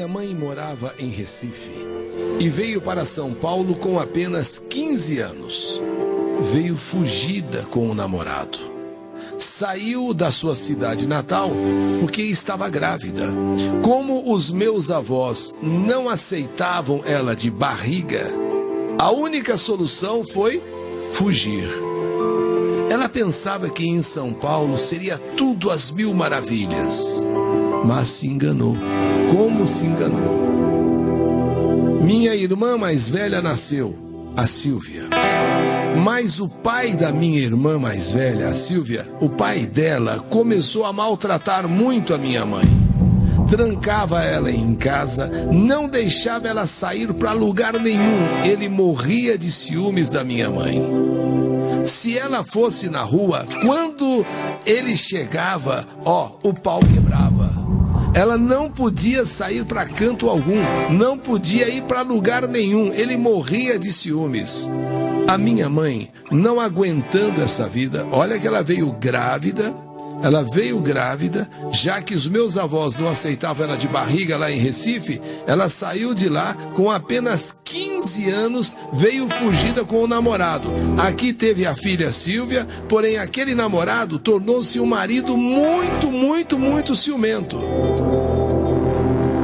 Minha mãe morava em Recife e veio para São Paulo com apenas 15 anos. Veio fugida com o namorado. Saiu da sua cidade natal porque estava grávida. Como os meus avós não aceitavam ela de barriga, a única solução foi fugir. Ela pensava que em São Paulo seria tudo às mil maravilhas, mas se enganou. Como se enganou? Minha irmã mais velha nasceu, a Silvia. Mas o pai da minha irmã mais velha, a Silvia, o pai dela, começou a maltratar muito a minha mãe. Trancava ela em casa, não deixava ela sair para lugar nenhum. Ele morria de ciúmes da minha mãe. Se ela fosse na rua, quando ele chegava, o pau quebrava. Ela não podia sair para canto algum, não podia ir para lugar nenhum. Ele morria de ciúmes. A minha mãe, não aguentando essa vida, olha que ela veio grávida, já que os meus avós não aceitavam ela de barriga lá em Recife, ela saiu de lá com apenas 15 anos, veio fugida com o namorado. Aqui teve a filha Silvia, porém aquele namorado tornou-se um marido muito ciumento.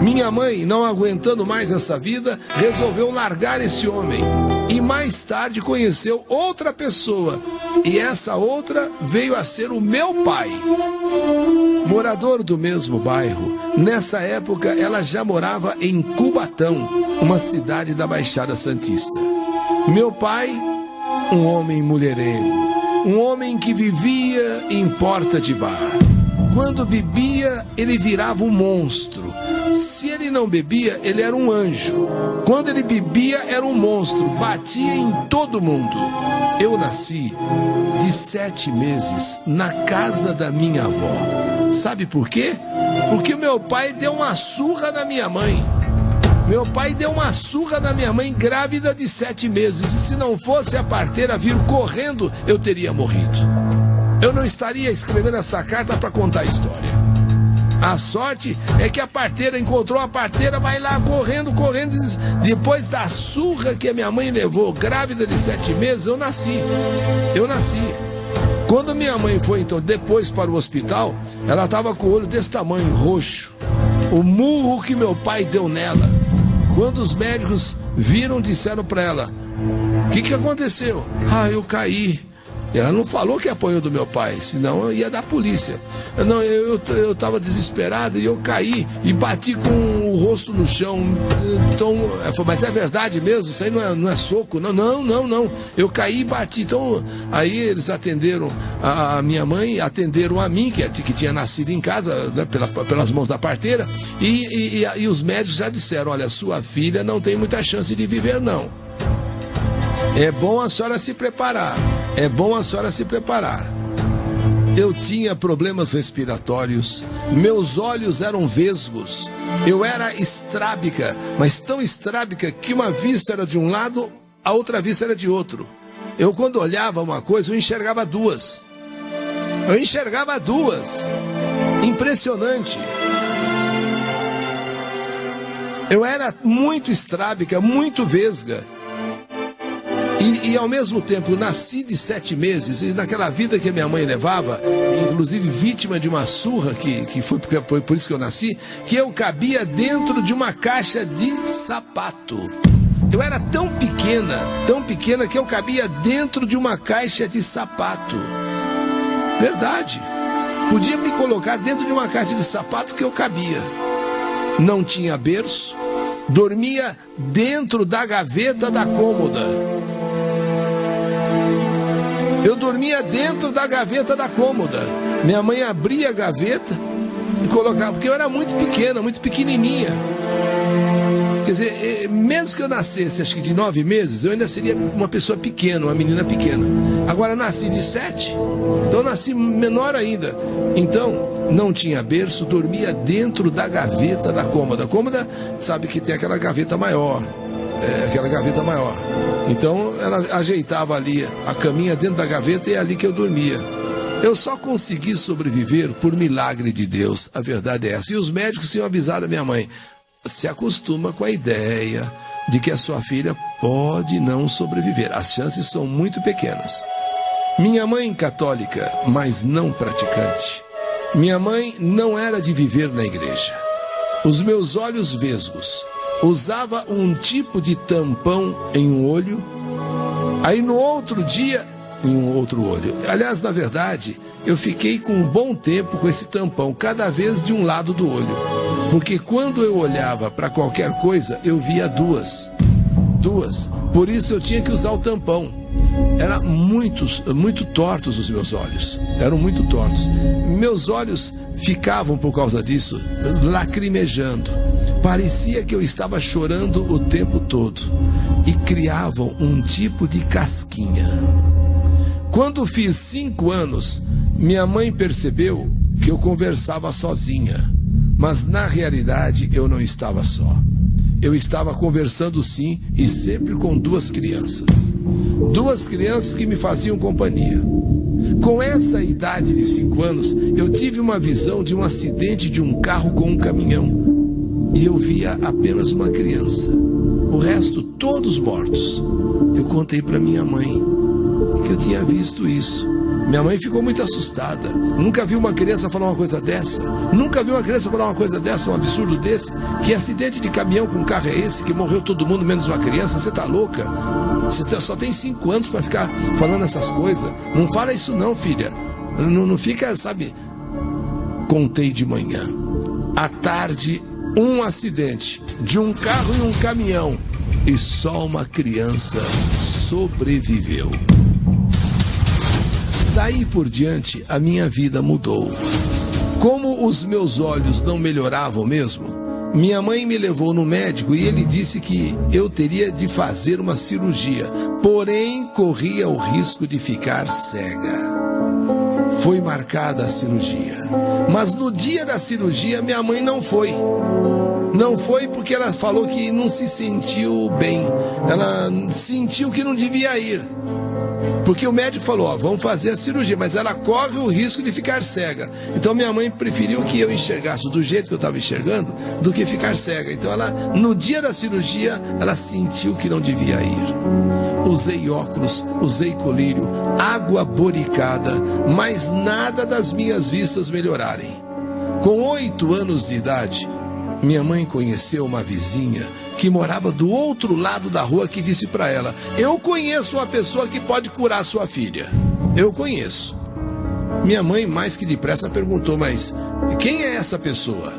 Minha mãe, não aguentando mais essa vida, resolveu largar esse homem. E mais tarde conheceu outra pessoa. E essa outra veio a ser o meu pai. Morador do mesmo bairro, nessa época ela já morava em Cubatão, uma cidade da Baixada Santista. Meu pai, um homem mulherengo, um homem que vivia em porta de bar. Quando bebia, ele virava um monstro. Se ele não bebia, ele era um anjo. Quando ele bebia, era um monstro. Batia em todo mundo. Eu nasci de 7 meses na casa da minha avó. Sabe por quê? Porque meu pai deu uma surra na minha mãe. Meu pai deu uma surra na minha mãe grávida de 7 meses. E se não fosse a parteira vir correndo, eu teria morrido. Eu não estaria escrevendo essa carta para contar a história. A sorte é que a parteira encontrou a parteira, vai lá correndo. Depois da surra que a minha mãe levou, grávida de 7 meses, eu nasci. Quando minha mãe foi, então, depois para o hospital, ela estava com o olho desse tamanho, roxo. O murro que meu pai deu nela. Quando os médicos viram, disseram para ela: o que aconteceu? Eu caí. Ela não falou que apanhou do meu pai, senão eu ia dar polícia. Não, eu estava desesperado e eu caí e bati com o rosto no chão. Então, mas é verdade mesmo? Isso aí não é soco? Não. Eu caí e bati. Então, aí eles atenderam a minha mãe, atenderam a mim, que tinha nascido em casa, né, pelas mãos da parteira, e os médicos já disseram: olha, sua filha não tem muita chance de viver, não. É bom a senhora se preparar. Eu tinha problemas respiratórios, meus olhos eram vesgos, eu era estrábica, mas tão estrábica que uma vista era de um lado, a outra vista era de outro. Eu, quando olhava uma coisa, eu enxergava duas. Impressionante. Eu era muito estrábica, muito vesga. E ao mesmo tempo, nasci de 7 meses, e naquela vida que a minha mãe levava, inclusive vítima de uma surra, que foi por isso que eu nasci, que eu cabia dentro de uma caixa de sapato. Eu era tão pequena que eu cabia dentro de uma caixa de sapato. Verdade. Podia me colocar dentro de uma caixa de sapato que eu cabia. Não tinha berço, dormia dentro da gaveta da cômoda. Eu dormia dentro da gaveta da cômoda. Minha mãe abria a gaveta e colocava, porque eu era muito pequena, muito pequenininha. Quer dizer, mesmo que eu nascesse, acho que de 9 meses, eu ainda seria uma pessoa pequena, uma menina pequena. Agora nasci de 7, então nasci menor ainda. Então, não tinha berço, dormia dentro da gaveta da cômoda. A cômoda, sabe que tem aquela gaveta maior. Então ela ajeitava ali a caminha dentro da gaveta e é ali que eu dormia. Eu só consegui sobreviver por milagre de Deus, a verdade é essa. E os médicos tinham avisado a minha mãe: se acostuma com a ideia de que a sua filha pode não sobreviver. As chances são muito pequenas. Minha mãe, católica, mas não praticante. Minha mãe não era de viver na igreja. Os meus olhos vesgos. Usava um tipo de tampão em um olho. Aí no outro dia, em um outro olho. Aliás, na verdade, eu fiquei com um bom tempo com esse tampão, cada vez de um lado do olho. Porque quando eu olhava para qualquer coisa, eu via duas. Por isso eu tinha que usar o tampão. Eram muito tortos os meus olhos. Eram muito tortos. Meus olhos ficavam, por causa disso, lacrimejando. Parecia que eu estava chorando o tempo todo. E criavam um tipo de casquinha. Quando fiz 5 anos, minha mãe percebeu que eu conversava sozinha. Mas na realidade eu não estava só. Eu estava conversando sim, e sempre com 2 crianças. 2 crianças que me faziam companhia. Com essa idade de 5 anos, eu tive uma visão de um acidente de um carro com um caminhão. E eu via apenas uma criança. O resto, todos mortos. Eu contei para minha mãe que eu tinha visto isso. Minha mãe ficou muito assustada. Nunca viu uma criança falar uma coisa dessa. Nunca viu uma criança falar uma coisa dessa, um absurdo desse. Que acidente de caminhão com carro é esse? Que morreu todo mundo menos uma criança? Você tá louca? Você só tem 5 anos para ficar falando essas coisas. Não fala isso não, filha. Não fica, sabe? Contei de manhã. À tarde, um acidente de um carro e um caminhão. E só uma criança sobreviveu. Daí por diante, a minha vida mudou. Como os meus olhos não melhoravam mesmo, minha mãe me levou no médico e ele disse que eu teria de fazer uma cirurgia, porém corria o risco de ficar cega. Foi marcada a cirurgia, mas no dia da cirurgia minha mãe não foi. Não foi porque ela falou que não se sentiu bem, ela sentiu que não devia ir. Porque o médico falou, ó, vamos fazer a cirurgia, mas ela corre o risco de ficar cega. Então minha mãe preferiu que eu enxergasse do jeito que eu estava enxergando do que ficar cega. Então ela, no dia da cirurgia, ela sentiu que não devia ir. Usei óculos, usei colírio, água boricada, mas nada das minhas vistas melhorarem. Com 8 anos de idade, minha mãe conheceu uma vizinha que morava do outro lado da rua que disse para ela, eu conheço uma pessoa que pode curar sua filha. Eu conheço. Minha mãe, mais que depressa, perguntou, mas quem é essa pessoa?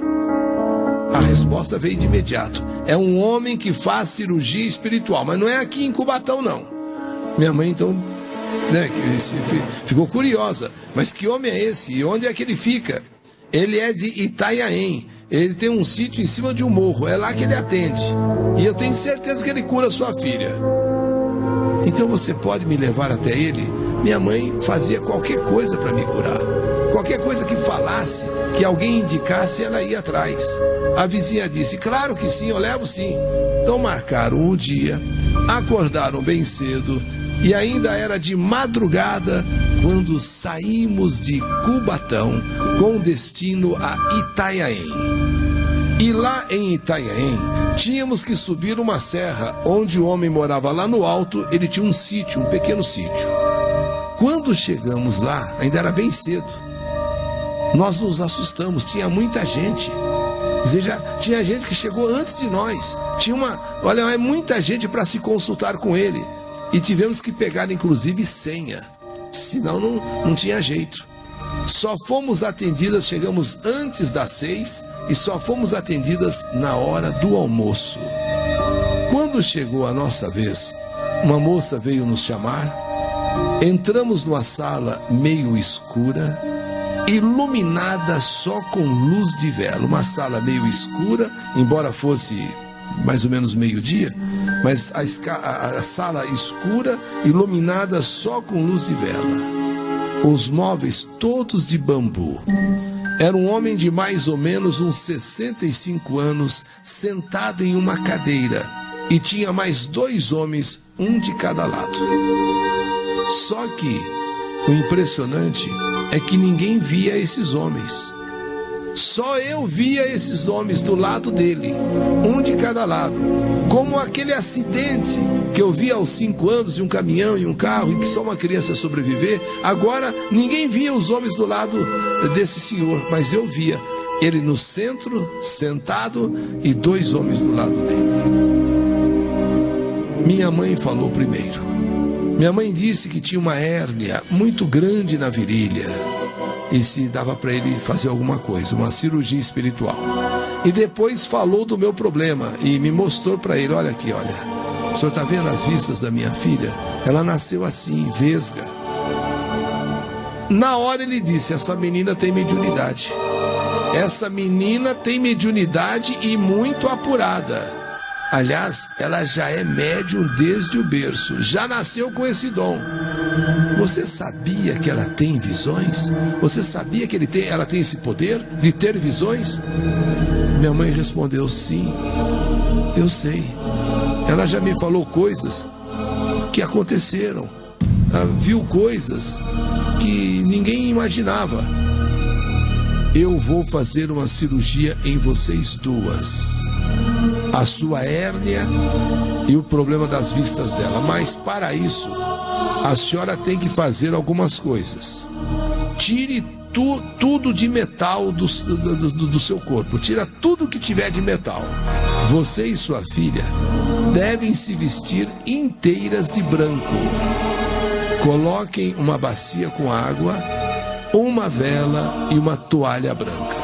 A resposta veio de imediato. É um homem que faz cirurgia espiritual, mas não é aqui em Cubatão, não. Minha mãe, então, ficou curiosa. Mas que homem é esse? E onde é que ele fica? Ele é de Itanhaém. Ele tem um sítio em cima de um morro. É lá que ele atende. E eu tenho certeza que ele cura sua filha. Então você pode me levar até ele? Minha mãe fazia qualquer coisa para me curar. Qualquer coisa que falasse, que alguém indicasse, ela ia atrás. A vizinha disse, claro que sim, eu levo sim. Então marcaram o dia, acordaram bem cedo e ainda era de madrugada quando saímos de Cubatão com destino a Itanhaém. E lá em Itanhaém, tínhamos que subir uma serra onde o homem morava lá no alto, ele tinha um sítio, um pequeno sítio. Quando chegamos lá, ainda era bem cedo, nós nos assustamos, tinha muita gente. Ou seja, tinha gente que chegou antes de nós. Olha, muita gente para se consultar com ele. E tivemos que pegar, inclusive, senha. Senão não tinha jeito. Só fomos atendidas, chegamos antes das 6 e só fomos atendidas na hora do almoço. Quando chegou a nossa vez, uma moça veio nos chamar. Entramos numa sala meio escura, iluminada só com luz de vela. Uma sala meio escura, embora fosse mais ou menos meio-dia, mas a sala escura, iluminada só com luz de vela. Os móveis todos de bambu. Era um homem de mais ou menos uns 65 anos, sentado em uma cadeira, e tinha mais 2 homens, um de cada lado. Só que o impressionante é que ninguém via esses homens. Só eu via esses homens do lado dele, um de cada lado. Como aquele acidente que eu vi aos 5 anos de um caminhão e um carro, em que só uma criança sobreviver. Agora ninguém via os homens do lado desse senhor, mas eu via ele no centro, sentado, e 2 homens do lado dele. Minha mãe falou primeiro. Minha mãe disse que tinha uma hérnia muito grande na virilha e se dava para ele fazer alguma coisa, uma cirurgia espiritual. E depois falou do meu problema e me mostrou para ele: olha aqui, olha, o senhor está vendo as vistas da minha filha? Ela nasceu assim, vesga. Na hora ele disse: essa menina tem mediunidade. Essa menina tem mediunidade e muito apurada. Aliás, ela já é médium desde o berço, já nasceu com esse dom. Você sabia que ela tem visões? Você sabia que ela tem esse poder de ter visões? Minha mãe respondeu: sim, eu sei. Ela já me falou coisas que aconteceram. Ela viu coisas que ninguém imaginava. Eu vou fazer uma cirurgia em vocês duas. A sua hérnia e o problema das vistas dela. Mas para isso, a senhora tem que fazer algumas coisas. Tire tudo de metal do seu corpo. Tira tudo que tiver de metal. Você e sua filha devem se vestir inteiras de branco. Coloquem uma bacia com água, uma vela e uma toalha branca.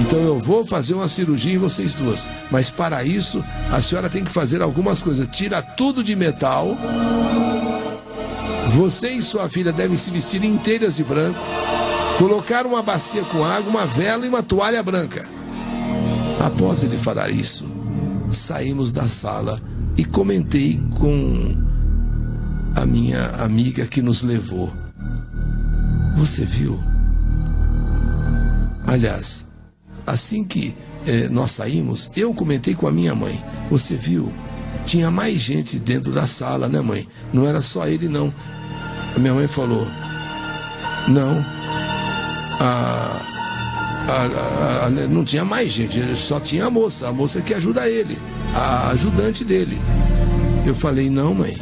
Então eu vou fazer uma cirurgia em vocês duas, mas para isso a senhora tem que fazer algumas coisas. Tira tudo de metal. Você e sua filha devem se vestir inteiras de branco, colocar uma bacia com água, uma vela e uma toalha branca. Após ele falar isso, saímos da sala e comentei com a minha amiga que nos levou: você viu? Aliás, assim que nós saímos, eu comentei com a minha mãe: você viu? Tinha mais gente dentro da sala, né, mãe? Não era só ele, não. A minha mãe falou: não, não tinha mais gente, só tinha a moça que ajuda ele, a ajudante dele. Eu falei: não, mãe,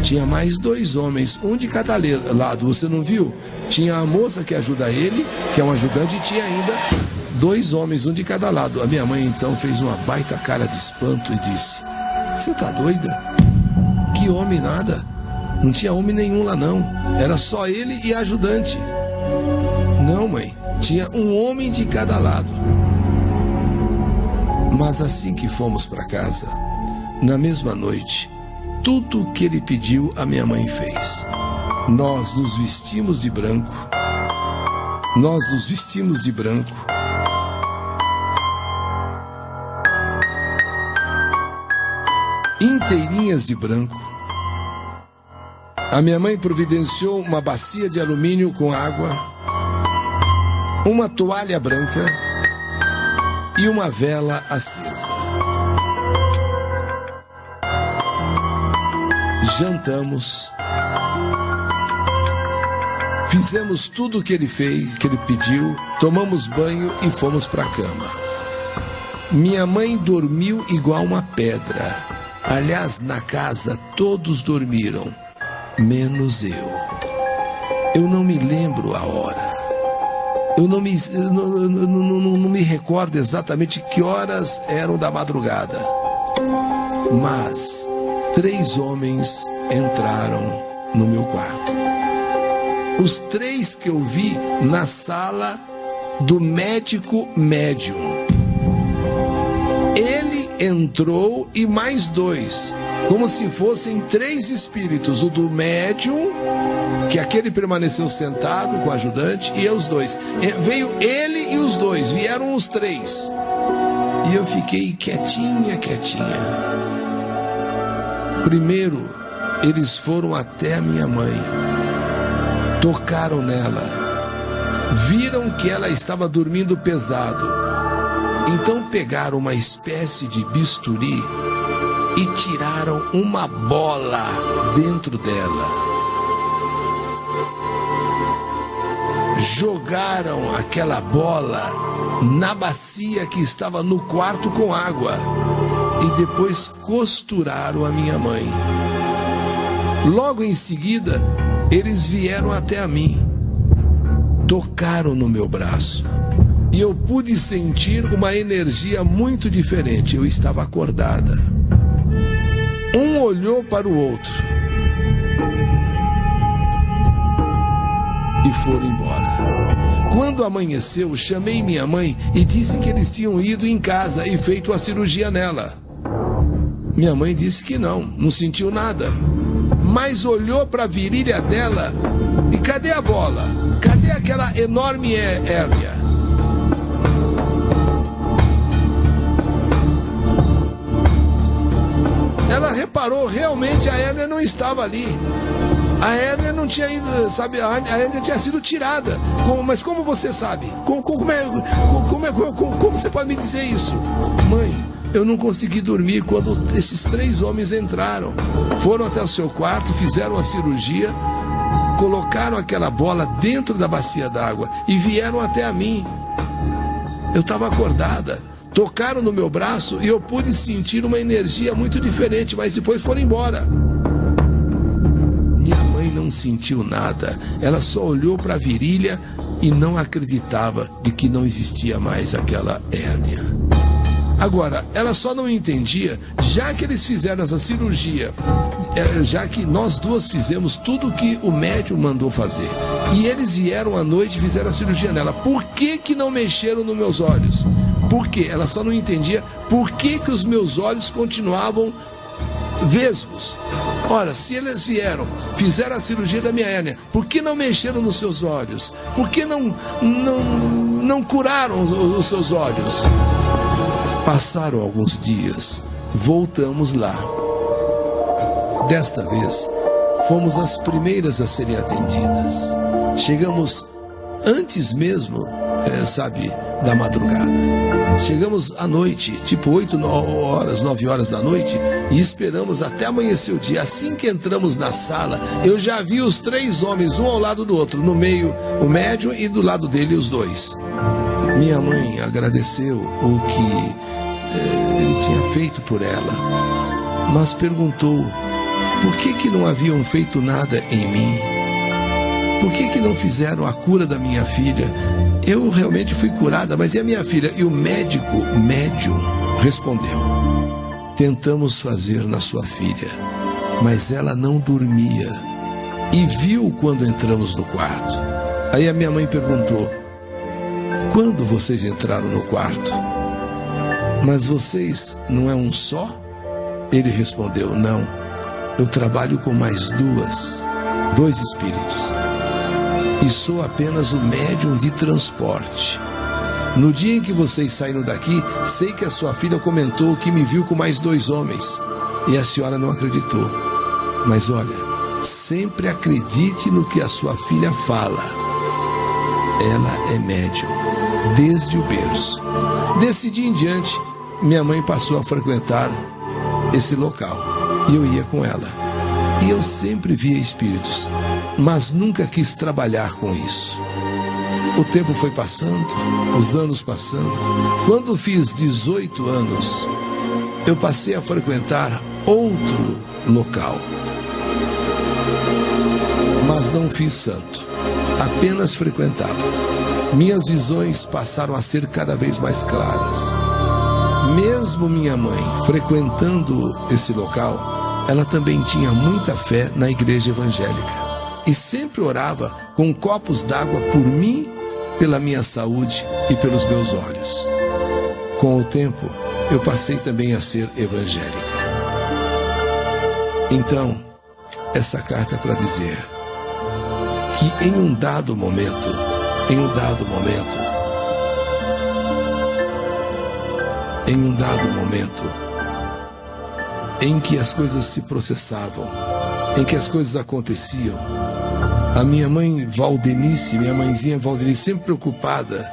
tinha mais 2 homens, um de cada lado, você não viu? Tinha a moça que ajuda ele, que é um ajudante, e tinha ainda 2 homens, um de cada lado. A minha mãe então fez uma baita cara de espanto e disse: você tá doida? Que homem nada? Não tinha homem nenhum lá não, era só ele e a ajudante. Não, mãe, tinha um homem de cada lado. Mas assim que fomos para casa, na mesma noite, tudo o que ele pediu a minha mãe fez. Nós nos vestimos de branco. Inteirinhas de branco. A minha mãe providenciou uma bacia de alumínio com água, uma toalha branca e uma vela acesa. Jantamos. Fizemos tudo o que ele fez, que ele pediu, tomamos banho e fomos para a cama. Minha mãe dormiu igual uma pedra. Aliás, na casa todos dormiram, menos eu. Eu não me lembro a hora. Eu não me recordo exatamente que horas eram da madrugada. Mas 3 homens entraram no meu quarto. Os 3 que eu vi na sala do médico médium. Ele entrou e mais 2, como se fossem 3 espíritos. O do médium, que aquele permaneceu sentado com o ajudante, e os 2. Veio ele e os 2, vieram os 3. E eu fiquei quietinha. Primeiro, eles foram até a minha mãe. Tocaram nela, viram que ela estava dormindo pesado, então pegaram uma espécie de bisturi e tiraram uma bola dentro dela. Jogaram aquela bola na bacia que estava no quarto com água e depois costuraram a minha mãe. Logo em seguida, eles vieram até a mim, tocaram no meu braço e eu pude sentir uma energia muito diferente. Eu estava acordada. Um olhou para o outro e foram embora. Quando amanheceu, chamei minha mãe e disse que eles tinham ido em casa e feito a cirurgia nela. Minha mãe disse que não sentiu nada, mas olhou para a virilha dela e cadê a bola? Cadê aquela enorme hérnia? Ela reparou, realmente a hérnia não estava ali. A hérnia não tinha ido, sabe? A hérnia tinha sido tirada. Mas como você sabe? Como você pode me dizer isso? Mãe, eu não consegui dormir quando esses 3 homens entraram. Foram até o seu quarto, fizeram a cirurgia, colocaram aquela bola dentro da bacia d'água e vieram até a mim. Eu estava acordada. Tocaram no meu braço e eu pude sentir uma energia muito diferente, mas depois foram embora. Minha mãe não sentiu nada. Ela só olhou para a virilha e não acreditava de que não existia mais aquela hérnia. Agora, ela só não entendia, já que eles fizeram essa cirurgia, já que nós duas fizemos tudo o que o médium mandou fazer, e eles vieram à noite e fizeram a cirurgia nela, por que não mexeram nos meus olhos? Por quê? Ela só não entendia por que os meus olhos continuavam vesgos. Ora, se eles vieram, fizeram a cirurgia da minha hérnia, por que não mexeram nos seus olhos? Por que não curaram os seus olhos? Passaram alguns dias, voltamos lá. Desta vez, fomos as primeiras a serem atendidas. Chegamos antes mesmo, da madrugada. Chegamos à noite, tipo 8, 9 horas da noite, e esperamos até amanhecer o dia. Assim que entramos na sala, eu já vi os 3 homens, um ao lado do outro, no meio o médium e do lado dele os 2. Minha mãe agradeceu o que ele tinha feito por ela, mas perguntou por que não haviam feito nada em mim, por que não fizeram a cura da minha filha. Eu realmente fui curada, mas e a minha filha? E o médium respondeu: tentamos fazer na sua filha, mas ela não dormia e viu quando entramos no quarto. Aí a minha mãe perguntou: quando vocês entraram no quarto? Mas vocês não é um só? Ele respondeu: não, eu trabalho com mais 2 espíritos. E sou apenas o médium de transporte. No dia em que vocês saíram daqui, sei que a sua filha comentou que me viu com mais 2 homens. E a senhora não acreditou. Mas olha, sempre acredite no que a sua filha fala. Ela é médium, desde o berço. Desse dia em diante, minha mãe passou a frequentar esse local. E eu ia com ela. E eu sempre via espíritos, mas nunca quis trabalhar com isso. O tempo foi passando, os anos passando. Quando fiz 18 anos, eu passei a frequentar outro local. Mas não fiz santo, apenas frequentava. Minhas visões passaram a ser cada vez mais claras. Mesmo minha mãe frequentando esse local, ela também tinha muita fé na igreja evangélica. E sempre orava com copos d'água por mim, pela minha saúde e pelos meus olhos. Com o tempo, eu passei também a ser evangélica. Então, essa carta é para dizer que em um dado momento, em que as coisas se processavam, em que as coisas aconteciam, a minha mãe Valdenice, minha mãezinha Valdenice, sempre preocupada,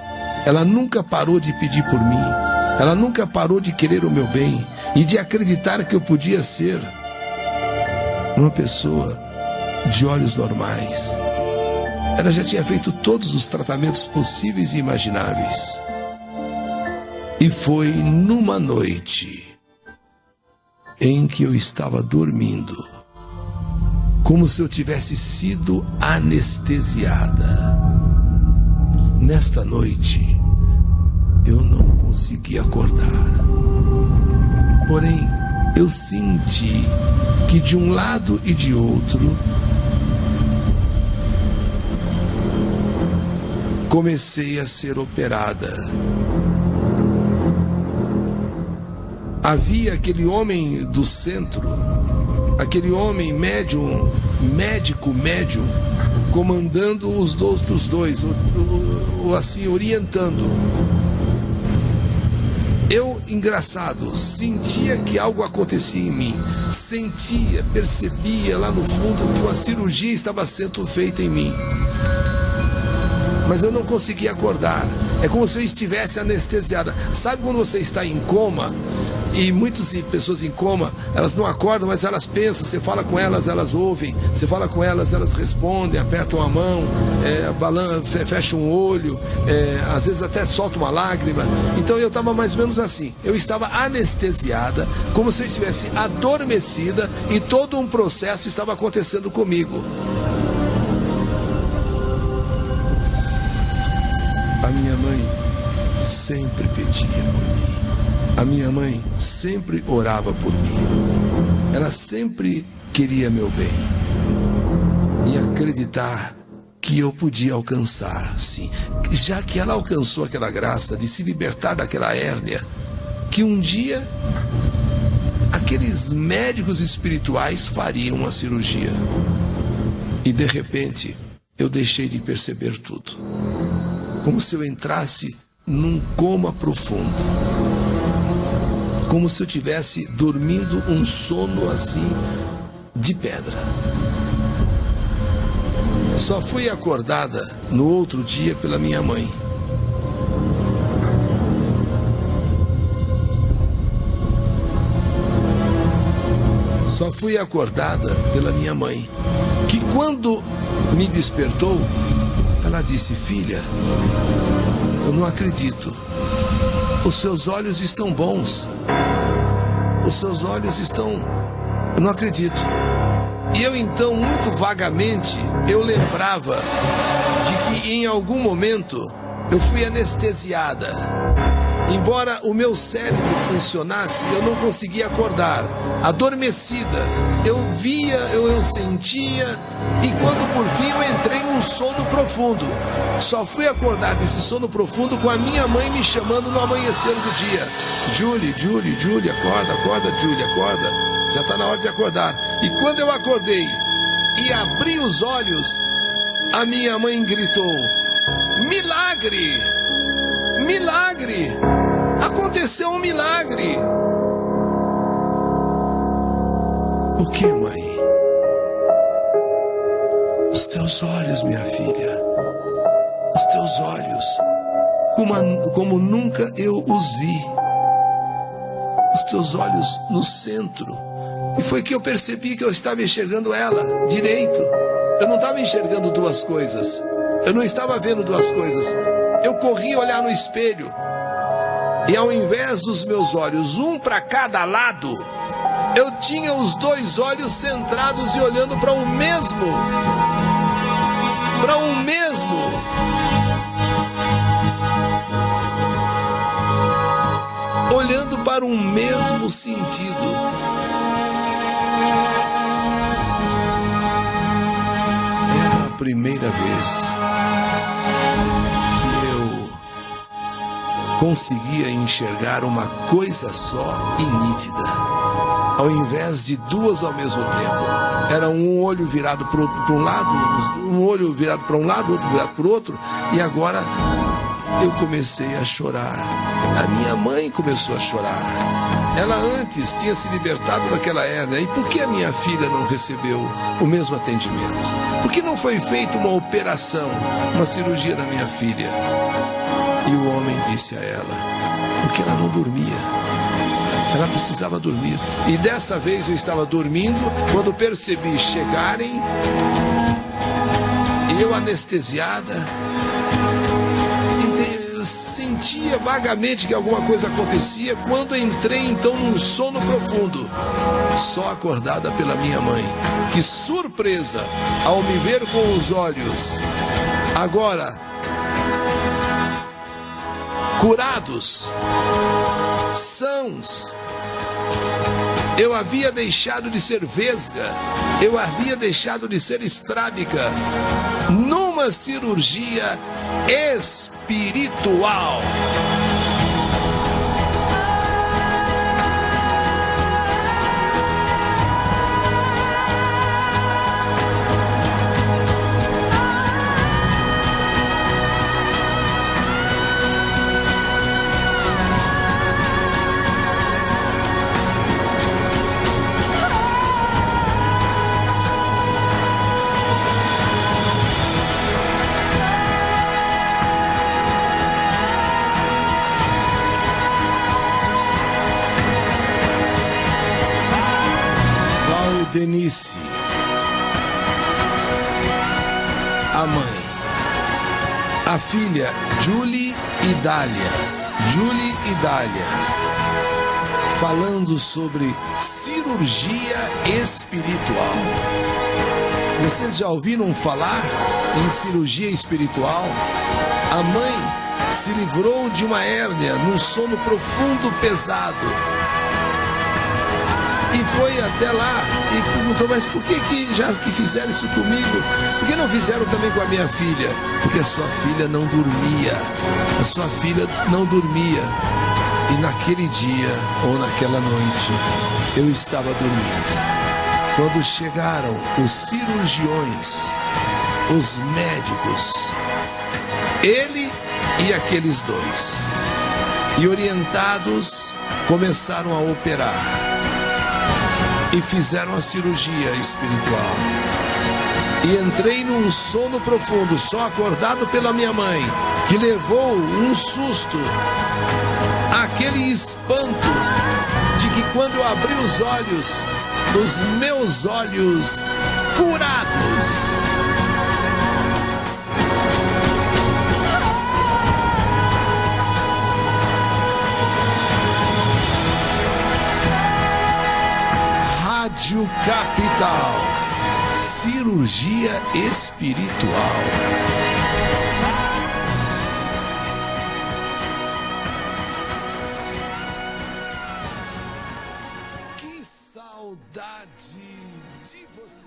ela nunca parou de pedir por mim, ela nunca parou de querer o meu bem e de acreditar que eu podia ser uma pessoa de olhos normais. Ela já tinha feito todos os tratamentos possíveis e imagináveis, E foi numa noite em que eu estava dormindo, como se eu tivesse sido anestesiada. Nesta noite, eu não consegui acordar. Porém, eu senti que de um lado e de outro, comecei a ser operada. Havia aquele homem do centro, aquele homem médium, comandando os outros dois, assim, orientando. Eu, engraçado, sentia que algo acontecia em mim, percebia lá no fundo que uma cirurgia estava sendo feita em mim. Mas eu não conseguia acordar. É como se eu estivesse anestesiada. Sabe quando você está em coma? E muitas pessoas em coma, elas não acordam, mas elas pensam. Você fala com elas, elas ouvem. Você fala com elas, elas respondem, apertam a mão, fecham um olho, às vezes até soltam uma lágrima. Então eu estava mais ou menos assim. Eu estava anestesiada, como se eu estivesse adormecida e todo um processo estava acontecendo comigo. A minha mãe sempre pedia por mim. A minha mãe sempre orava por mim. Ela sempre queria meu bem. E acreditar que eu podia alcançar, sim. Já que ela alcançou aquela graça de se libertar daquela hérnia, que um dia aqueles médicos espirituais fariam uma cirurgia. E de repente eu deixei de perceber tudo. Como se eu entrasse num coma profundo. Como se eu estivesse dormindo um sono assim de pedra. Só fui acordada no outro dia pela minha mãe. Só fui acordada pela minha mãe, que quando me despertou, ela disse: filha, eu não acredito. Os seus olhos estão bons. Os seus olhos estão... Eu não acredito. E eu então, muito vagamente, eu lembrava de que em algum momento eu fui anestesiada. Embora o meu cérebro funcionasse, eu não conseguia acordar. Adormecida, eu via, eu sentia, e quando por fim eu entrei num sono profundo. Só fui acordar desse sono profundo com a minha mãe me chamando no amanhecer do dia. Julie, acorda, Julie, acorda. Já está na hora de acordar. E quando eu acordei e abri os olhos, a minha mãe gritou: milagre! Milagre! Aconteceu um milagre! O que, mãe? Os teus olhos, minha filha. Os teus olhos, como nunca eu os vi. Os teus olhos no centro. E foi que eu percebi que eu estava enxergando ela direito. Eu não estava enxergando duas coisas. Eu não estava vendo duas coisas. Eu corri olhar no espelho. E ao invés dos meus olhos, um para cada lado, eu tinha os dois olhos centrados e olhando para um mesmo. Para um mesmo. Olhando para um mesmo sentido. Era a primeira vez que eu conseguia enxergar uma coisa só e nítida, ao invés de duas ao mesmo tempo. Era um olho virado para um lado, um olho virado para um lado, outro virado para o outro, e agora eu comecei a chorar. A minha mãe começou a chorar. Ela antes tinha se libertado daquela hérnia. E por que a minha filha não recebeu o mesmo atendimento? Por que não foi feita uma operação, uma cirurgia na minha filha? E o homem disse a ela: porque ela não dormia. Ela precisava dormir. E dessa vez eu estava dormindo quando percebi chegarem, eu anestesiada, sentia vagamente que alguma coisa acontecia quando entrei então num sono profundo, só acordada pela minha mãe. Que surpresa ao me ver com os olhos agora curados, sãos. Eu havia deixado de ser vesga, eu havia deixado de ser estrábica, numa cirurgia espiritual. Denise, a mãe, a filha Julie e Dália, falando sobre cirurgia espiritual. Vocês já ouviram falar em cirurgia espiritual? A mãe se livrou de uma hérnia num sono profundo pesado. E foi até lá e perguntou, mas por que fizeram isso comigo? Por que não fizeram também com a minha filha? Porque a sua filha não dormia. A sua filha não dormia. E naquele dia, ou naquela noite, eu estava dormindo. Quando chegaram os cirurgiões, os médicos, ele e aqueles dois, e orientados, começaram a operar. E fizeram a cirurgia espiritual. E entrei num sono profundo, só acordado pela minha mãe, que levou um susto, aquele espanto de que quando eu abri os olhos, os meus olhos curados, Rádio Capital, cirurgia espiritual. Que saudade de você.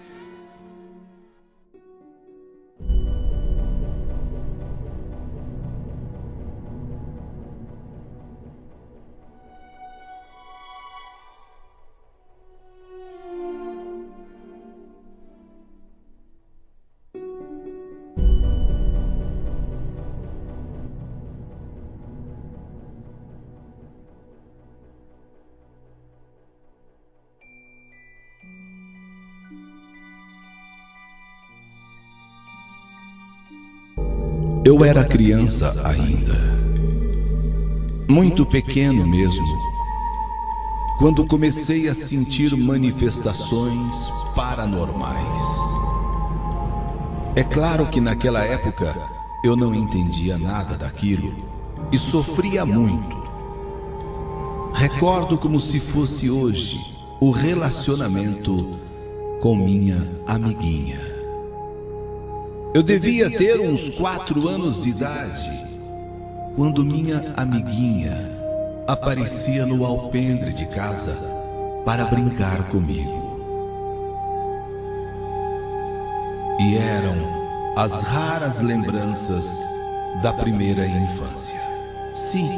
Eu era criança ainda, muito pequeno mesmo, quando comecei a sentir manifestações paranormais. É claro que naquela época eu não entendia nada daquilo e sofria muito. Recordo como se fosse hoje o relacionamento com minha amiguinha. Eu devia ter uns 4 anos de idade, quando minha amiguinha aparecia no alpendre de casa para brincar comigo. E eram as raras lembranças da primeira infância. Sim,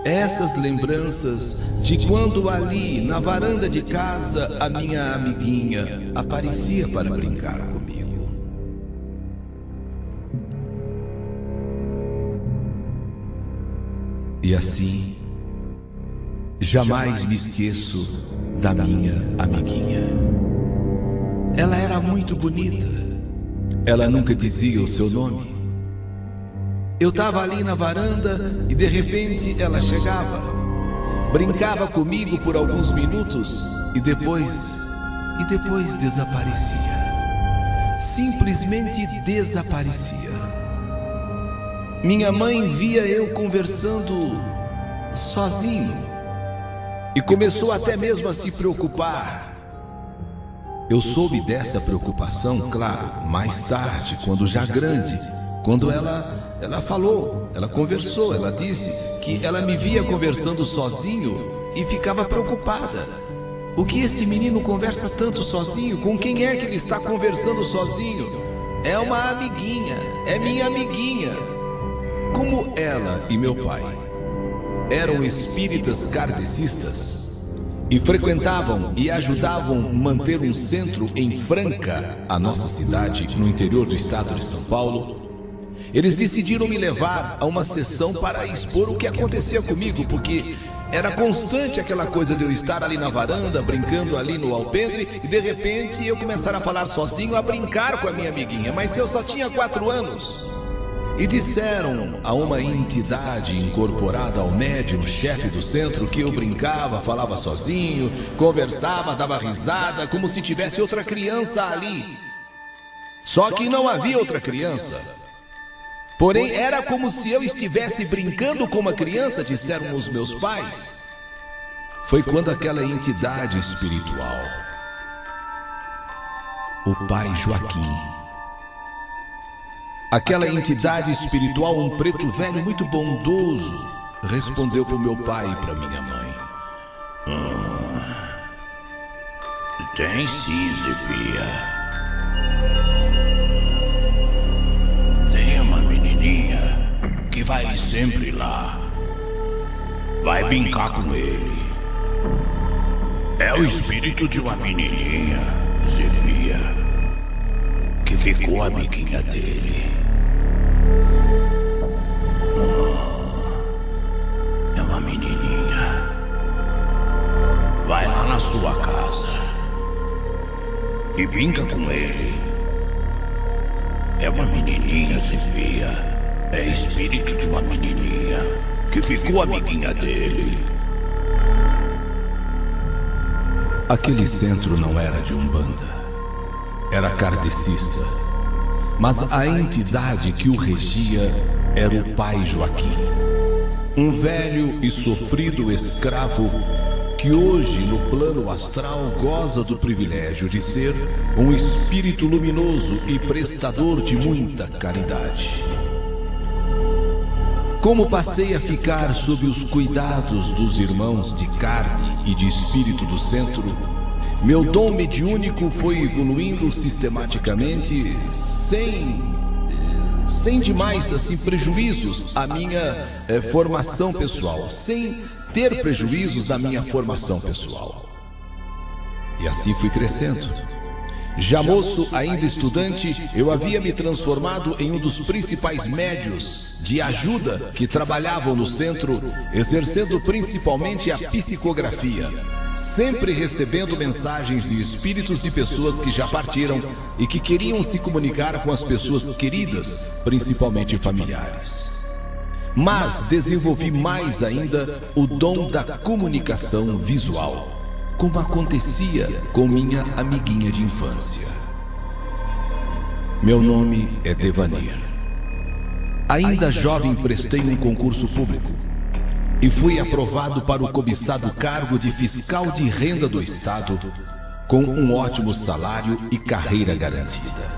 essas lembranças de quando ali na varanda de casa a minha amiguinha aparecia para brincar comigo. E assim, jamais me esqueço da minha amiguinha. Ela era muito bonita. Ela nunca dizia o seu nome. Eu estava ali na varanda e de repente ela chegava, brincava comigo por alguns minutos e depois desaparecia. Simplesmente desaparecia. minha mãe via eu conversando sozinho e começou até mesmo a se preocupar. Eu soube dessa preocupação, claro, mais tarde, quando já grande, quando ela falou, ela conversou, ela disse que ela me via conversando sozinho e ficava preocupada. O que esse menino conversa tanto sozinho? Com quem é que ele está conversando sozinho? É uma amiguinha, é minha amiguinha. Como ela e meu pai eram espíritas kardecistas e frequentavam e ajudavam manter um centro em Franca, a nossa cidade, no interior do estado de São Paulo, eles decidiram me levar a uma sessão para expor o que acontecia comigo, porque era constante aquela coisa de eu estar ali na varanda, brincando ali no alpendre, e de repente eu começar a falar sozinho, a brincar com a minha amiguinha, mas eu só tinha 4 anos. E disseram a uma entidade incorporada ao médium, chefe do centro, que eu brincava, falava sozinho, conversava, dava risada, como se tivesse outra criança ali. Só que não havia outra criança. Porém, era como se eu estivesse brincando com uma criança, disseram os meus pais. Foi quando aquela entidade espiritual, o pai Joaquim, aquela entidade espiritual, um preto velho muito bondoso, respondeu para o meu pai e para minha mãe: tem sim, Zefia. Tem uma menininha que vai sempre lá. Vai brincar com ele. É o espírito de uma menininha, Zefia, que ficou amiguinha dele. É uma menininha. Vai lá na sua casa e brinca com ele. É uma menininha, Zefia. É espírito de uma menininha que ficou amiguinha dele. Aquele centro não era de Umbanda, era kardecista, mas a entidade que o regia era o pai Joaquim, um velho e sofrido escravo que hoje no plano astral goza do privilégio de ser um espírito luminoso e prestador de muita caridade. Como passei a ficar sob os cuidados dos irmãos de carne e de espírito do centro, meu dom mediúnico foi evoluindo sistematicamente, sem demais assim, prejuízos à minha formação pessoal, sem ter prejuízos da minha formação pessoal. E assim fui crescendo. Já moço, ainda estudante, eu havia me transformado em um dos principais médios de ajuda que trabalhavam no centro, exercendo principalmente a psicografia, sempre recebendo mensagens de espíritos de pessoas que já partiram e que queriam se comunicar com as pessoas queridas, principalmente familiares. Mas desenvolvi mais ainda o dom da comunicação visual, como acontecia com minha amiguinha de infância. Meu nome é Devanir. Ainda jovem prestei um concurso público e fui aprovado para o cobiçado cargo de fiscal de renda do Estado, com um ótimo salário e carreira garantida.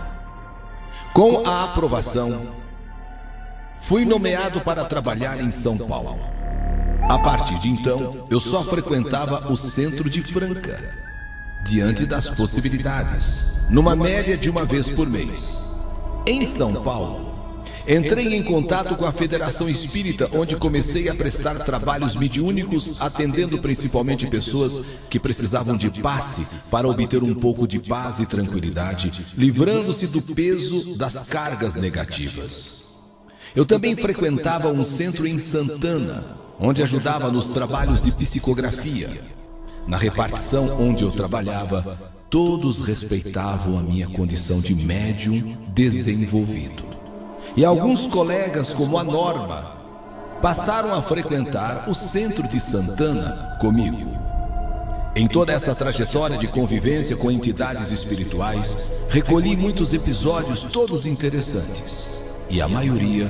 Com a aprovação, fui nomeado para trabalhar em São Paulo. A partir de então, eu só frequentava o centro de Franca, diante das possibilidades, numa média de uma vez por mês. Em São Paulo, entrei em contato com a Federação Espírita, onde comecei a prestar trabalhos mediúnicos, atendendo principalmente pessoas que precisavam de passe para obter um pouco de paz e tranquilidade, livrando-se do peso das cargas negativas. Eu também frequentava um centro em Santana, onde ajudava nos trabalhos de psicografia. Na repartição onde eu trabalhava, todos respeitavam a minha condição de médium desenvolvido. E alguns colegas, como a Norma, passaram a frequentar o centro de Santana comigo. Em toda essa trajetória de convivência com entidades espirituais, recolhi muitos episódios, todos interessantes. E a maioria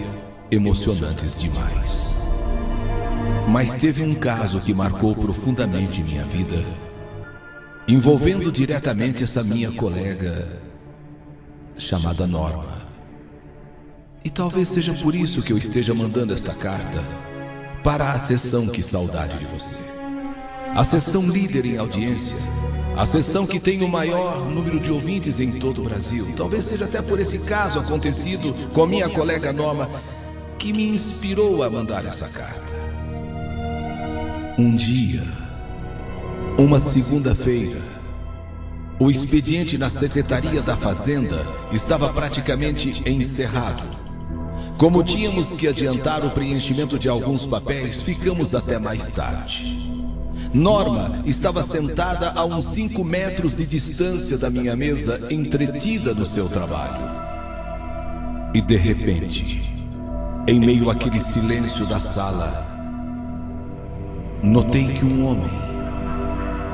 emocionantes demais. Mas teve um caso que marcou profundamente minha vida, envolvendo diretamente essa minha colega chamada Norma. E talvez seja por isso que eu esteja mandando esta carta para a seção Que Saudade de Você. A seção líder em audiência, a seção que tem o maior número de ouvintes em todo o Brasil. Talvez seja até por esse caso acontecido com minha colega Norma que me inspirou a mandar essa carta. Um dia, uma segunda-feira, o expediente na Secretaria da Fazenda estava praticamente encerrado. Como tínhamos que adiantar o preenchimento de alguns papéis, ficamos até mais tarde. Norma estava sentada a uns 5 metros de distância da minha mesa, entretida no seu trabalho. E de repente, em meio àquele silêncio da sala, notei que um homem,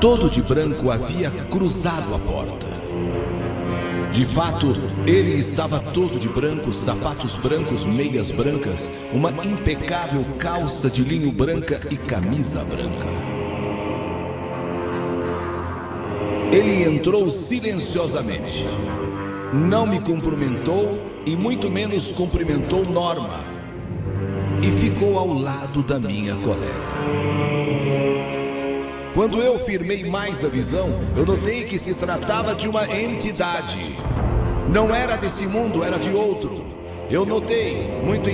todo de branco, havia cruzado a porta. De fato, ele estava todo de branco, sapatos brancos, meias brancas, uma impecável calça de linho branca e camisa branca. Ele entrou silenciosamente, não me cumprimentou e muito menos cumprimentou Norma, e ficou ao lado da minha colega. Quando eu firmei mais a visão, eu notei que se tratava de uma entidade. Não era desse mundo, era de outro. Eu notei, muito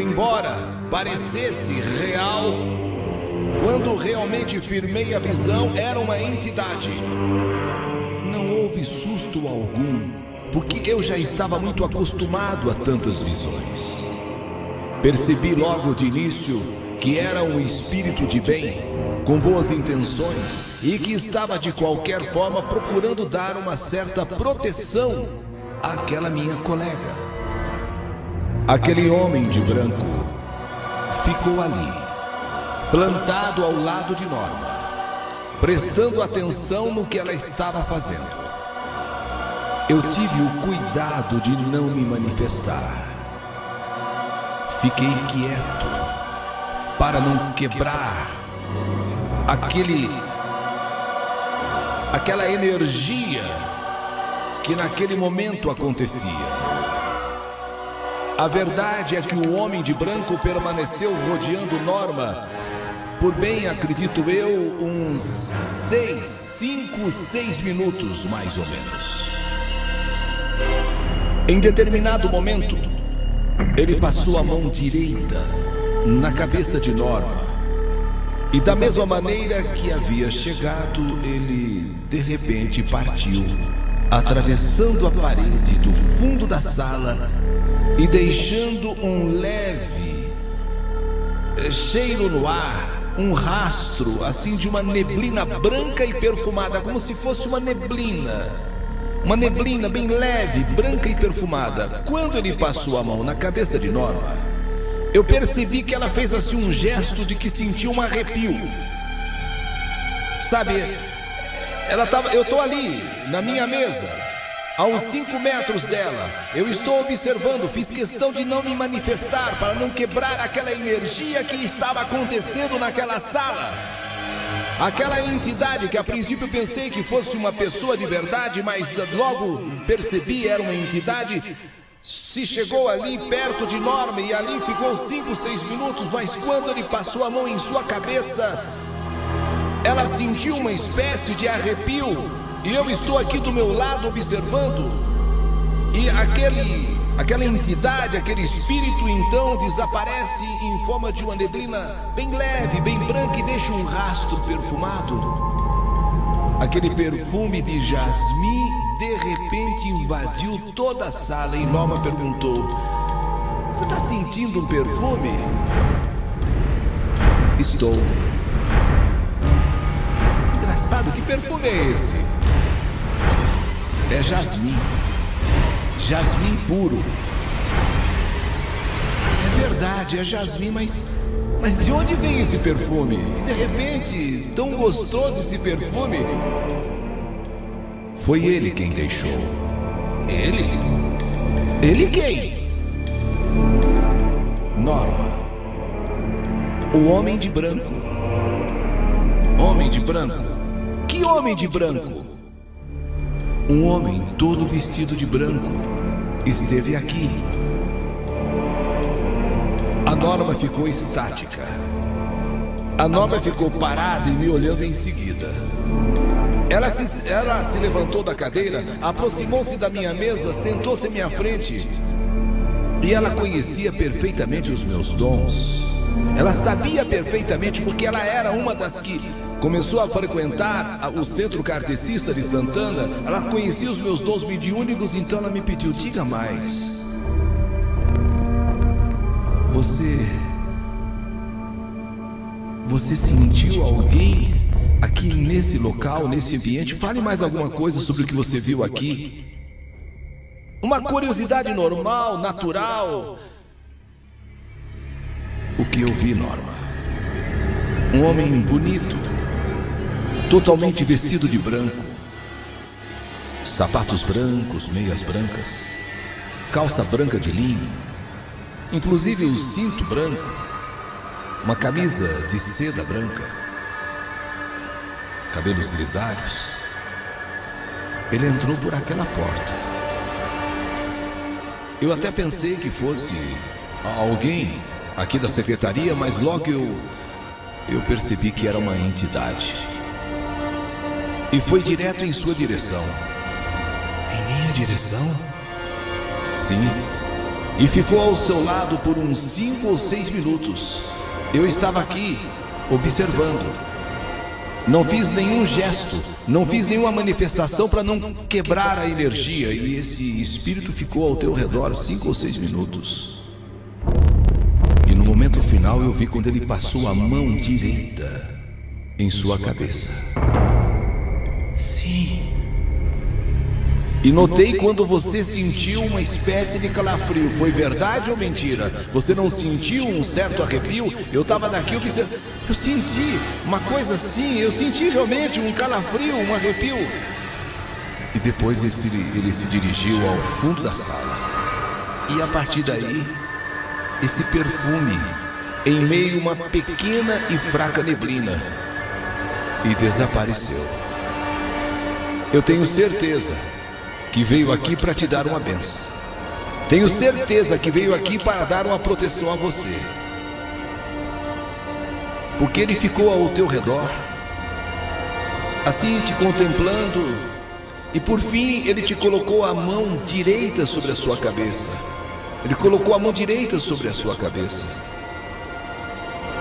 embora parecesse real, quando realmente firmei a visão, era uma entidade. Não houve susto algum, porque eu já estava muito acostumado a tantas visões. Percebi logo de início que era um espírito de bem, com boas intenções, e que estava de qualquer forma procurando dar uma certa proteção àquela minha colega. Aquele homem de branco ficou ali, plantado ao lado de Norma, prestando atenção no que ela estava fazendo. Eu tive o cuidado de não me manifestar. Fiquei quieto para não quebrar aquela energia que naquele momento acontecia. A verdade é que o homem de branco permaneceu rodeando Norma por bem, acredito eu, uns 5, 6 minutos mais ou menos. Em determinado momento, ele passou a mão direita na cabeça de Norma, e da mesma maneira que havia chegado, ele de repente partiu, atravessando a parede do fundo da sala e deixando um leve cheiro no ar, um rastro assim de uma neblina branca e perfumada, como se fosse uma neblina bem leve, branca e perfumada. Quando ele passou a mão na cabeça de Norma, eu percebi que ela fez assim um gesto de que sentiu um arrepio. Sabe, eu estou ali, na minha mesa, a uns 5 metros dela. Eu estou observando, fiz questão de não me manifestar para não quebrar aquela energia que estava acontecendo naquela sala. Aquela entidade que a princípio pensei que fosse uma pessoa de verdade, mas logo percebi era uma entidade, se chegou ali perto de Norma e ali ficou 5, 6 minutos, mas quando ele passou a mão em sua cabeça, ela sentiu uma espécie de arrepio, e eu estou aqui do meu lado observando, e aquela entidade, aquele espírito então desaparece em forma de uma neblina bem leve, bem branca, e deixa um rastro perfumado. Aquele perfume de jasmim de repente invadiu toda a sala e Norma perguntou: "Você está sentindo um perfume?" "Estou." "Engraçado, que perfume é esse?" "É jasmim. Jasmim puro." "É verdade, é jasmim, mas de onde vem esse perfume? E de repente, tão gostoso esse perfume." "Foi ele quem deixou." "Ele? Ele quem?" Norma. O homem de branco. Homem de branco? Que homem de branco? Um homem todo vestido de branco esteve aqui. A Norma ficou estática. A Norma ficou parada e me olhando em seguida. Ela se levantou da cadeira, aproximou-se da minha mesa, sentou-se à minha frente. E ela conhecia perfeitamente os meus dons. Ela sabia perfeitamente, porque ela era uma das que começou a frequentar o Centro Kardecista de Santana. Ela conhecia os meus dons mediúnicos, então ela me pediu: diga mais. Você sentiu alguém aqui nesse local, nesse ambiente? Fale mais alguma coisa sobre o que você viu aqui. Uma curiosidade normal, natural. O que eu vi, Norma? Um homem bonito, totalmente vestido de branco, sapatos brancos, meias brancas, calça branca de linho, inclusive o cinto branco, uma camisa de seda branca, cabelos grisalhos. Ele entrou por aquela porta. Eu até pensei que fosse alguém aqui da secretaria, mas logo eu percebi que era uma entidade. E foi direto em sua direção. Em minha direção? Sim. E ficou ao seu lado por uns 5 ou 6 minutos. Eu estava aqui, observando. Não fiz nenhum gesto, não fiz nenhuma manifestação para não quebrar a energia. E esse espírito ficou ao teu redor 5 ou 6 minutos. E no momento final eu vi quando ele passou a mão direita em sua cabeça. Sim. E notei quando você sentiu uma espécie de calafrio. Foi verdade ou mentira? Você não sentiu um certo arrepio? Eu estava daqui observando. Eu senti uma coisa assim. Eu senti realmente um calafrio, um arrepio. E depois ele se dirigiu ao fundo da sala. E a partir daí, esse perfume em meio a uma pequena e fraca neblina. E desapareceu. Eu tenho certeza que veio aqui para te dar uma bênção. Tenho certeza que veio aqui para dar uma proteção a você. Porque ele ficou ao teu redor, assim te contemplando, e por fim ele te colocou a mão direita sobre a sua cabeça. Ele colocou a mão direita sobre a sua cabeça.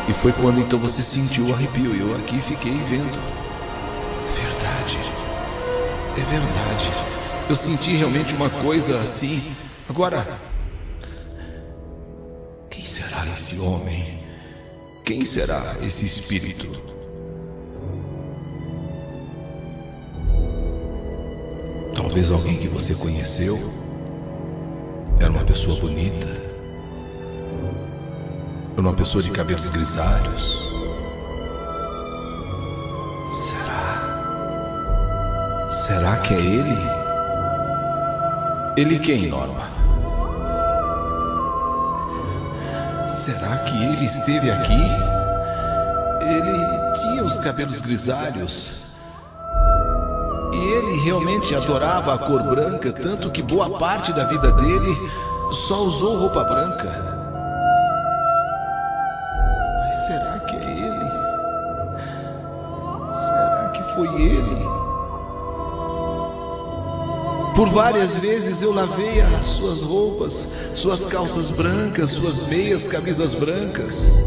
E foi quando então você sentiu o arrepio. Eu aqui fiquei vendo. É verdade. É verdade. Eu senti realmente uma coisa assim. Agora, quem será esse homem? Quem será esse espírito? Talvez alguém que você conheceu. Era uma pessoa bonita. Era uma pessoa de cabelos grisalhos. Será que é ele? Ele quem, Norma? Será que ele esteve aqui? Ele tinha os cabelos grisalhos. E ele realmente adorava a cor branca, tanto que boa parte da vida dele só usou roupa branca. Mas será que é ele? Será que foi ele? Por várias vezes eu lavei as suas roupas, suas calças brancas, suas meias, camisas brancas.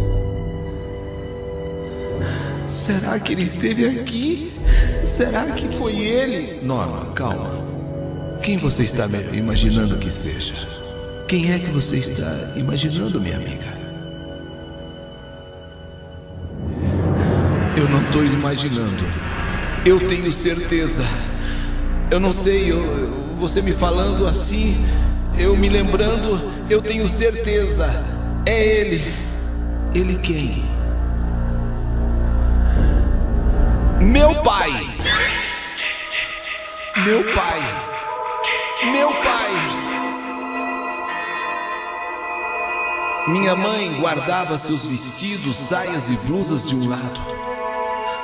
Será que ele esteve aqui? Será que foi ele? Norma, calma. Quem você está imaginando que seja? Quem é que você está imaginando, minha amiga? Eu não estou imaginando. Eu tenho certeza. Eu não sei, você me falando assim, eu me lembrando, eu tenho certeza. É ele. Ele quem? Meu pai. Meu pai. Meu pai. Minha mãe guardava seus vestidos, saias e blusas de um lado.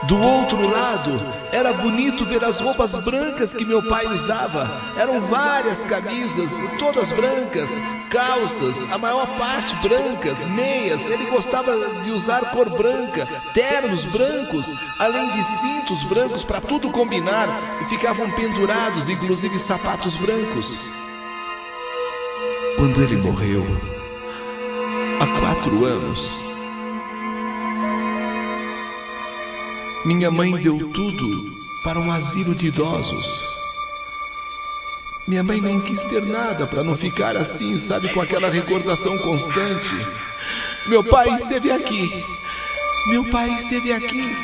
Do outro lado, era bonito ver as roupas brancas que meu pai usava. Eram várias camisas, todas brancas, calças, a maior parte brancas, meias. Ele gostava de usar cor branca, ternos brancos, além de cintos brancos para tudo combinar. E ficavam pendurados, inclusive sapatos brancos. Quando ele morreu, há 4 anos, minha mãe deu tudo para um asilo de idosos. Minha mãe não quis ter nada para não ficar assim, sabe, com aquela recordação constante. Meu pai esteve aqui. Meu pai esteve aqui.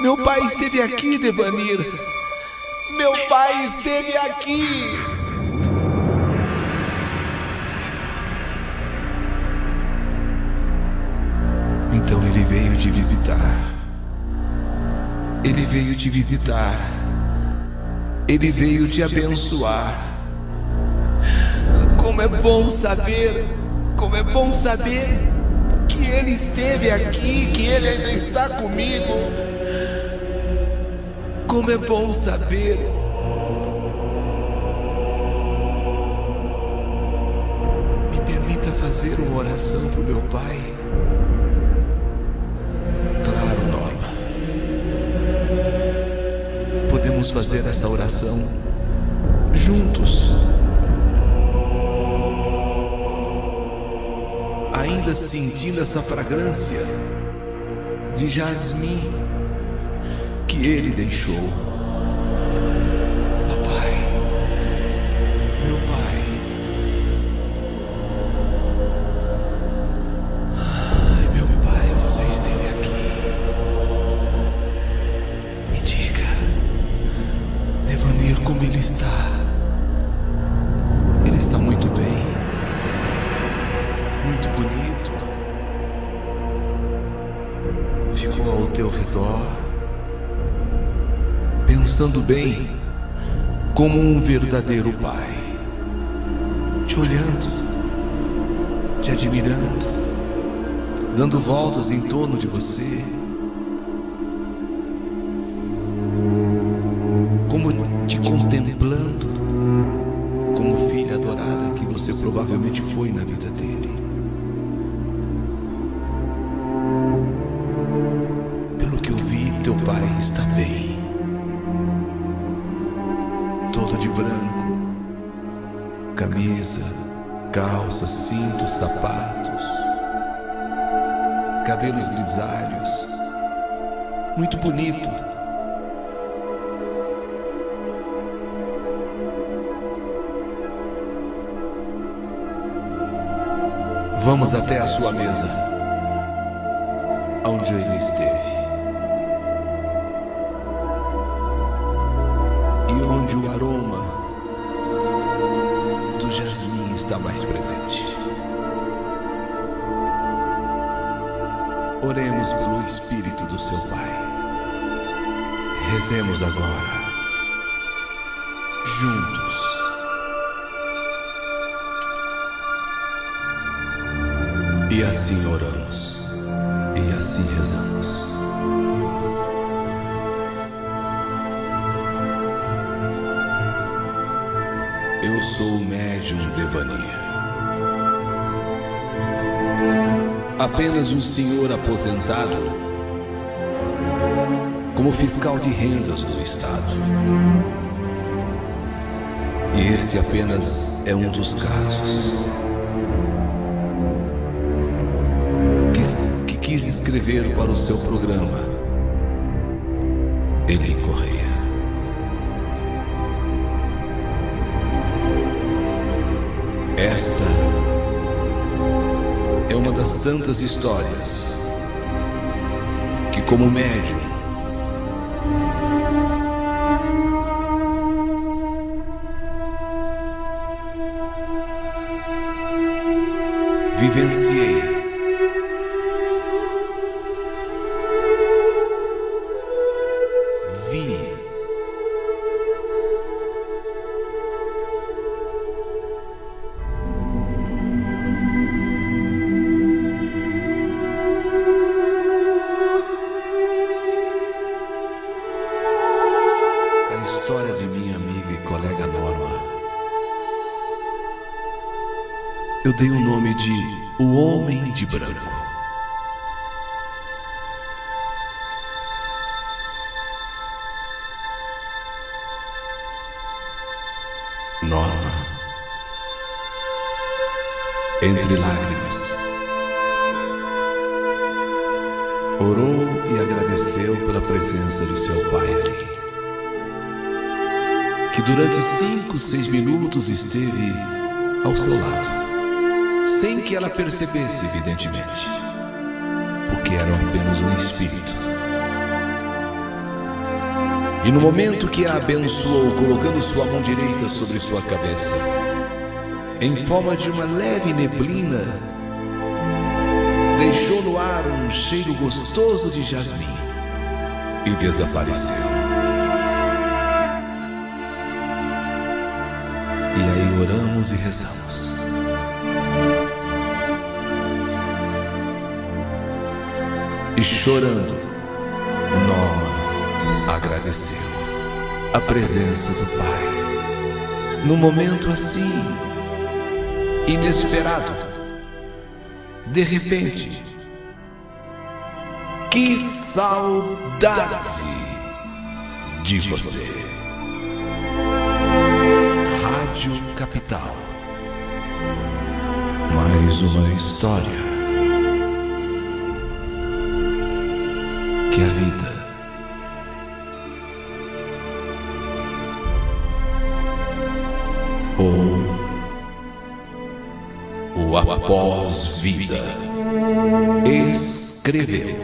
Meu pai esteve aqui, Devanir. Meu pai esteve aqui. Então ele veio te visitar. Ele veio te visitar. Ele veio te abençoar. Como é bom saber, como é bom saber que ele esteve aqui, que ele ainda está comigo. Como é bom saber. Me permita fazer uma oração para o meu pai. Podemos fazer essa oração juntos. Ainda sentindo essa fragrância de jasmim que ele deixou. Papai, meu pai. Ai, meu pai, você esteve aqui. Me diga, Devanir, como ele está? Ele está muito bem, muito bonito. Ficou ao teu redor, pensando bem, como um verdadeiro pai, te olhando, te admirando, dando voltas em torno de você. Te contemplando como filha adorada que você provavelmente foi na vida dele. Pelo que eu vi, teu pai está bem, todo de branco, camisa, calça, cintos, sapatos, cabelos grisalhos, muito bonito. Vamos até a sua mesa, onde ele esteve, e onde o aroma do jasmim está mais presente. Oremos pelo espírito do seu pai. Rezemos agora, juntos. E assim oramos, e assim rezamos. Eu sou o médium Devanir, apenas um senhor aposentado como fiscal de rendas do estado. E esse apenas é um dos casos que quis escrever para o seu programa, Eli Correia. Esta é uma das tantas histórias que, como médium, vivenciei. eu dei o nome de O Homem de Branco. Norma, entre lágrimas, orou e agradeceu pela presença de seu pai ali, que durante 5, 6 minutos esteve ao seu lado, sem que ela percebesse, evidentemente, porque era apenas um espírito. E no momento que a abençoou, colocando sua mão direita sobre sua cabeça, em forma de uma leve neblina, deixou no ar um cheiro gostoso de jasmim e desapareceu. E aí oramos e rezamos. E chorando, Norma agradeceu a presença do Pai. Num momento assim, inesperado, de repente, que saudade de você. Rádio Capital. Mais uma história que a vida ou o após-vida escreveu.